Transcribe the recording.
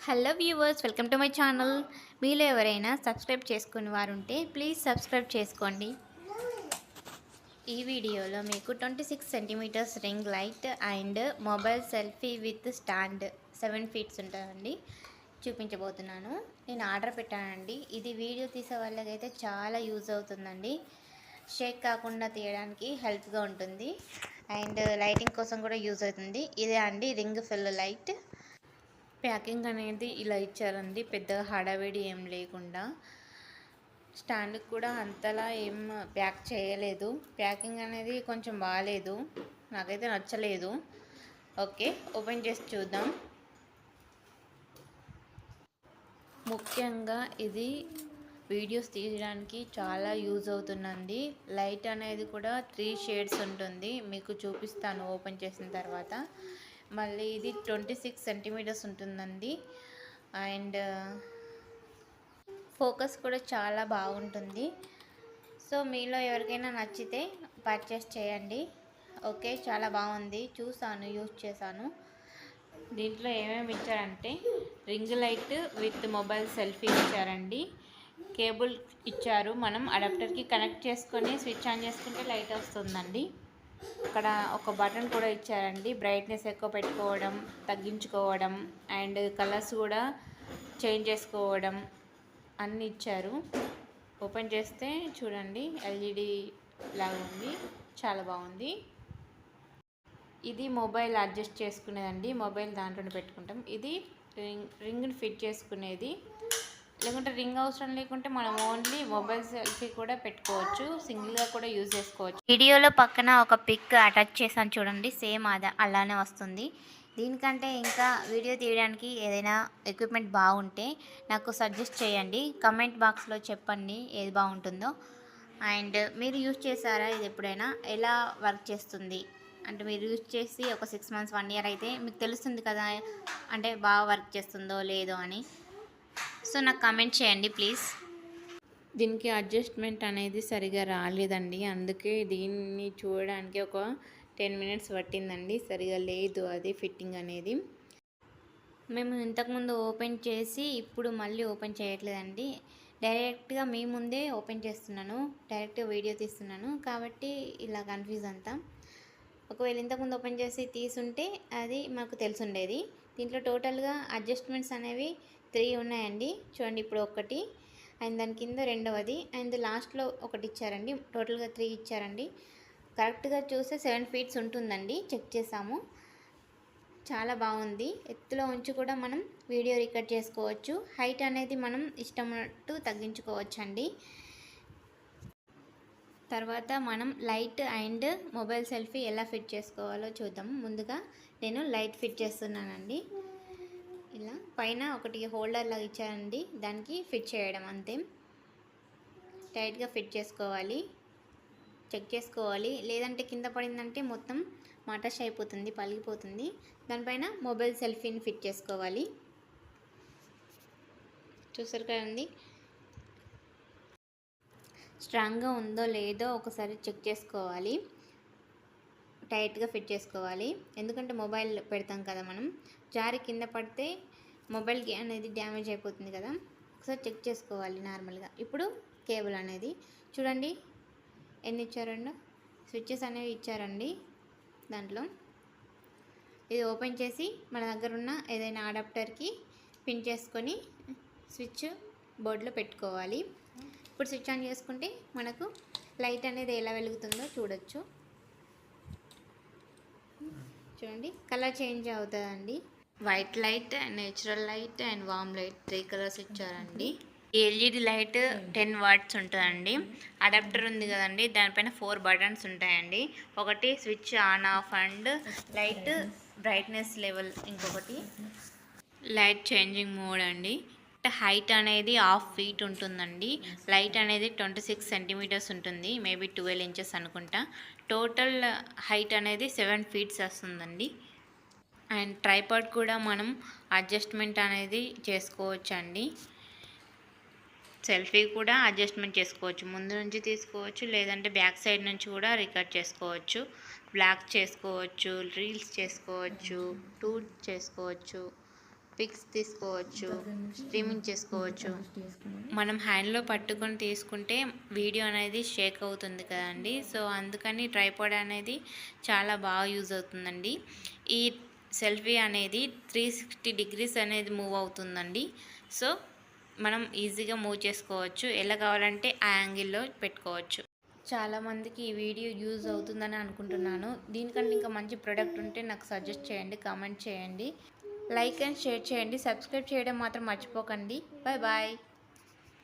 Hello viewers, welcome to my channel. మీలో ఎవరైనా subscribe చేసుకుని వారు ఉంటే ప్లీజ్ సబ్స్క్రైబ్ చేసుకోండి. ఈ వీడియోలో మీకు 26 centimetres ring light and mobile selfie with stand 7 feets ఉంటుందండి చూపించబోతున్నాను. నేను ఆర్డర్ పెట్టానండి. ఇది వీడియో తీసే వాళ్ళకైతే చాలా యూజ్ అవుతుందండి. షేక్ కాకుండా తీయడానికి హెల్ప్గా ఉంటుంది అండ్ లైటింగ్ కోసం కూడా యూజ్ అవుతుంది. ఇదే అండి రింగ్ ఫిల్ లైట్. ప్యాకింగ్ అనేది ఇలా ఇచ్చారండి, పెద్దగా హడావిడి ఏం లేకుండా. స్టాండ్కి కూడా అంతలా ఏం ప్యాక్ చేయలేదు. ప్యాకింగ్ అనేది కొంచెం బాగాలేదు, నాకైతే నచ్చలేదు. ఓకే, ఓపెన్ చేసి చూద్దాం. ముఖ్యంగా ఇది వీడియోస్ తీయడానికి చాలా యూజ్ అవుతుందండి. లైట్ అనేది కూడా 3 షేడ్స్ ఉంటుంది, మీకు చూపిస్తాను ఓపెన్ చేసిన తర్వాత. మళ్ళీ ఇది 26 సెంటీమీటర్స్ ఉంటుందండి అండ్ ఫోకస్ కూడా చాలా బాగుంటుంది. సో మీలో ఎవరికైనా నచ్చితే పర్చేస్ చేయండి. ఓకే, చాలా బాగుంది, చూసాను, యూజ్ చేశాను. దీంట్లో ఏమేమి ఇచ్చారంటే ring light with mobile selfie ఇచ్చారండి. కేబుల్ ఇచ్చారు, మనం అడాప్టర్కి కనెక్ట్ చేసుకొని స్విచ్ ఆన్ చేసుకుంటే లైట్ వస్తుందండి. ఇక్కడ ఒక బటన్ కూడా ఇచ్చారండి, బ్రైట్నెస్ ఎక్కువ పెట్టుకోవడం, తగ్గించుకోవడం అండ్ కలర్స్ కూడా చేంజ్ చేసుకోవడం అన్నీ ఇచ్చారు. ఓపెన్ చేస్తే చూడండి, ఎల్ఈడి లాగా ఉంది, చాలా బాగుంది. ఇది మొబైల్ అడ్జస్ట్ చేసుకునేదండి, మొబైల్ దాంట్లోనే పెట్టుకుంటాం. ఇది రింగ్ని ఫిట్ చేసుకునేది, లేకుంటే రింగ్ అవసరం లేకుంటే మనం ఓన్లీ మొబైల్ సెల్ఫీ కూడా పెట్టుకోవచ్చు, సింగిల్గా కూడా యూజ్ చేసుకోవచ్చు. వీడియోలో పక్కన ఒక పిక్ అటాచ్ చేశాను చూడండి, సేమ్ అలానే వస్తుంది. దీనికంటే ఇంకా వీడియో తీయడానికి ఏదైనా ఎక్విప్మెంట్ బాగుంటే నాకు సజెస్ట్ చేయండి, కమెంట్ బాక్స్లో చెప్పండి ఏది బాగుంటుందో. అండ్ మీరు యూజ్ చేశారా ఇది ఎప్పుడైనా, ఎలా వర్క్ చేస్తుంది అంటే మీరు యూజ్ చేసి ఒక 6 మంత్స్ 1 ఇయర్ అయితే మీకు తెలుస్తుంది కదా, అంటే బాగా వర్క్ చేస్తుందో లేదో అని. సో నాకు కమెంట్ చేయండి ప్లీజ్. దీనికి అడ్జస్ట్మెంట్ అనేది సరిగా రాలేదండి, అందుకే దీన్ని చూడడానికి ఒక 10 మినిట్స్ పట్టిందండి. సరిగా లేదు అది ఫిట్టింగ్ అనేది. మేము ఇంతకుముందు ఓపెన్ చేసి ఇప్పుడు మళ్ళీ ఓపెన్ చేయట్లేదండి, డైరెక్ట్గా మీ ముందే ఓపెన్ చేస్తున్నాను, డైరెక్ట్గా వీడియో తీస్తున్నాను కాబట్టి ఇలా కన్ఫ్యూజ్ అంతా. ఒకవేళ ఇంతకుముందు ఓపెన్ చేసి తీసుంటే అది మాకు తెలుసుండేది. దీంట్లో టోటల్గా అడ్జస్ట్మెంట్స్ అనేవి 3 ఉన్నాయండి చూడండి. ఇప్పుడు ఒకటి అండ్ దాని కింద రెండవది అండ్ లాస్ట్లో ఒకటి ఇచ్చారండి, టోటల్గా 3 ఇచ్చారండి. కరెక్ట్గా చూస్తే 7 ఫీట్స్ ఉంటుందండి, చెక్ చేసాము. చాలా బాగుంది, ఎత్తులో ఉంచి కూడా మనం వీడియో రికార్డ్ చేసుకోవచ్చు. హైట్ అనేది మనం ఇష్టమైనట్టు తగ్గించుకోవచ్చు అండి. తర్వాత మనం లైట్ అండ్ మొబైల్ సెల్ఫీ ఎలా ఫిట్ చేసుకోవాలో చూద్దాం. ముందుగా నేను లైట్ ఫిట్ చేస్తున్నానండి. ఇలా పైన ఒకటి హోల్డర్ లాగా ఇచ్చారండి, దానికి ఫిట్ చేయడం అంతే. టైట్గా ఫిట్ చేసుకోవాలి, చెక్ చేసుకోవాలి, లేదంటే కింద పడిందంటే మొత్తం మటాష్ అయిపోతుంది, పలిగిపోతుంది. దానిపైన మొబైల్ సెల్ఫీని ఫిట్ చేసుకోవాలి. చూసారు కదండి, స్ట్రాంగ్గా ఉందో లేదో ఒకసారి చెక్ చేసుకోవాలి, టైట్గా ఫిట్ చేసుకోవాలి. ఎందుకంటే మొబైల్ పెడతాం కదా మనం, జారి కింద పడితే మొబైల్కి అనేది డ్యామేజ్ అయిపోతుంది కదా, ఒకసారి చెక్ చేసుకోవాలి నార్మల్గా. ఇప్పుడు కేబుల్ అనేది చూడండి ఎన్ని ఇచ్చారండి, స్విచ్చెస్ అనేవి ఇచ్చారండి దాంట్లో. ఇది ఓపెన్ చేసి మన దగ్గర ఉన్న ఏదైనా అడాప్టర్కి పిన్ చేసుకొని స్విచ్ బోర్డులో పెట్టుకోవాలి. ఇప్పుడు స్విచ్ ఆన్ చేసుకుంటే మనకు లైట్ అనేది ఎలా వెలుగుతుందో చూడొచ్చు. చూడండి, కలర్ చేంజ్ అవుతుందండి. White light and natural light and warm light 3 colours ఇచ్చారండి. ఈ ఎల్ఈడి లైట్ 10 వాట్స్ ఉంటుందండి. అడాప్టర్ ఉంది కదండి, దానిపైన 4 బటన్స్ ఉంటాయండి. ఒకటి switch on off and light brightness level, ఇంకొకటి లైట్ చేంజింగ్ మోడ్ అండి. హైట్ అనేది 1/2 ఫీట్ ఉంటుందండి. లైట్ అనేది 26 సెంటీమీటర్స్ ఉంటుంది, మేబీ 12 ఇంచెస్ అనుకుంటా. టోటల్ హైట్ అనేది 7 ఫీట్స్ వస్తుందండి. అండ్ ట్రైపాడ్ కూడా మనం అడ్జస్ట్మెంట్ అనేది చేసుకోవచ్చు అండి. సెల్ఫీ కూడా అడ్జస్ట్మెంట్ చేసుకోవచ్చు, ముందు నుంచి తీసుకోవచ్చు, లేదంటే బ్యాక్ సైడ్ నుంచి కూడా రికార్డ్ చేసుకోవచ్చు, బ్లాక్ చేసుకోవచ్చు, రీల్స్ చేసుకోవచ్చు, టూర్ చేసుకోవచ్చు, పిక్స్ తీసుకోవచ్చు, స్ట్రీమింగ్ చేసుకోవచ్చు. మనం హ్యాండ్లో పట్టుకొని తీసుకుంటే వీడియో అనేది షేక్ అవుతుంది కదండి. సో అందుకని ట్రైపాడ్ అనేది చాలా బాగా యూజ్ అవుతుందండి. ఈ సెల్ఫీ అనేది 360 డిగ్రీస్ అనేది మూవ్ అవుతుందండి. సో మనం ఈజీగా మూవ్ చేసుకోవచ్చు, ఎలా కావాలంటే ఆ యాంగిల్లో పెట్టుకోవచ్చు. చాలామందికి ఈ వీడియో యూజ్ అవుతుందని అనుకుంటున్నాను. దీనికంటే ఇంకా మంచి ప్రోడక్ట్ ఉంటే నాకు సజెస్ట్ చేయండి, కామెంట్ చేయండి, లైక్ అండ్ షేర్ చేయండి, సబ్స్క్రైబ్ చేయడం మాత్రం మర్చిపోకండి. Bye bye.